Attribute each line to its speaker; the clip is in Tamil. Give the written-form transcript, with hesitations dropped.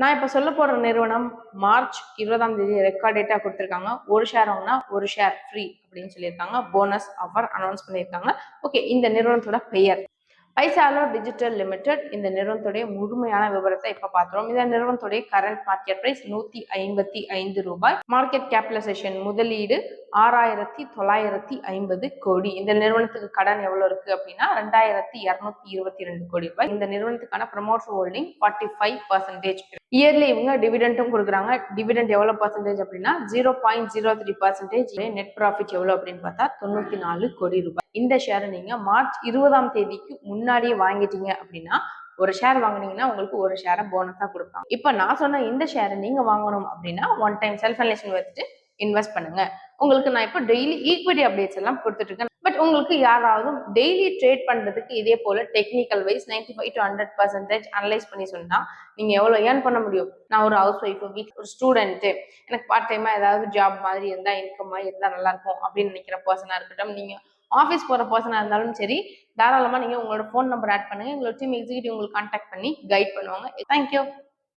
Speaker 1: நான் இப்ப சொல்ல போற நிறுவனம் மார்ச் 20ஆம் தேதி ரெக்கார்ட் டேட்டா கொடுத்திருக்காங்க. ஒரு ஷேர் வாங்கினா ஒரு ஷேர் ஃப்ரீ அப்படின்னு சொல்லியிருக்காங்க. போனஸ் ஆஃபர் அனௌன்ஸ் பண்ணியிருக்காங்க. ஓகே, இந்த நிறுவனத்தோட பெயர் பைசாலோ டிஜிட்டல் லிமிடெட். இந்த நிறுவனத்துடைய முழுமையான விவரத்தை இப்ப பாத்துறோம். இந்த நிறுவனத்துடைய current market price ₹155. Market capitalisation முதலீடு 6,950 கோடி. இந்த நிறுவனத்துக்கு கடன் எவ்வளவு இருக்கு அப்படின்னா 2,222 கோடி ரூபாய். இந்த நிறுவனத்துக்கான ப்ரமோட்டர் ஹோல்டிங் 45%. இயர்லி இவங்க டிவிடெண்டும் கொடுக்குறாங்க. டிவிடெண்ட் எவ்வளவு பர்சன்டேஜ் அப்படின்னா 0.03%. நெட் ப்ராஃபிட் எவ்வளவு அப்படின்னு பார்த்தா 94 கோடி ரூபாய். இந்த ஷேரை நீங்க மார்ச் 20ஆம் தேதிக்கு முன்னாடியே வாங்கிட்டீங்க அப்படின்னா ஒரு ஷேர் வாங்கினீங்கன்னா உங்களுக்கு ஒரு ஷேரை போனஸா கொடுப்பாங்க. இப்ப நான் சொன்ன இந்த ஷேரை நீங்க வாங்கணும் அப்படின்னா ஒன் டைம் செல்ஃப் அனலைசேஷன் வச்சுட்டு இன்வெஸ்ட் பண்ணுங்க. உங்களுக்கு நான் இப்போ டெய்லி ஈக்விட்டி அப்டேட்ஸ் எல்லாம் கொடுத்துட்டு இருக்கேன். பட் உங்களுக்கு யாராவது டெய்லி ட்ரேட் பண்றதுக்கு இதே போல டெக்னிக்கல் வைஸ் 95 to 100% அனலைஸ் பண்ணி சொன்னா நீங்க எவ்வளவு ஏர்ன் பண்ண முடியும். நான் ஒரு ஹவுஸ் ஒய்ஃப், ஒரு ஸ்டூடெண்ட், எனக்கு பார்ட் டைமா ஏதாவது ஜாப் மாதிரி இருந்தா இன்கம் மாதிரி இருந்தா நல்லா இருக்கும் அப்படின்னு நினைக்கிற பர்சனா இருக்கட்டும், நீங்க ஆஃபீஸ் போற பர்சனா இருந்தாலும் சரி, தாராளமா நீங்க உங்களோட ஃபோன் நம்பர் ஆட் பண்ணுங்க. எங்களோட டீம் எக்ஸிக்யூட்டிவ் உங்களுக்கு கான்டாக்ட் பண்ணி கைட் பண்ணுவாங்க. தேங்க்யூ.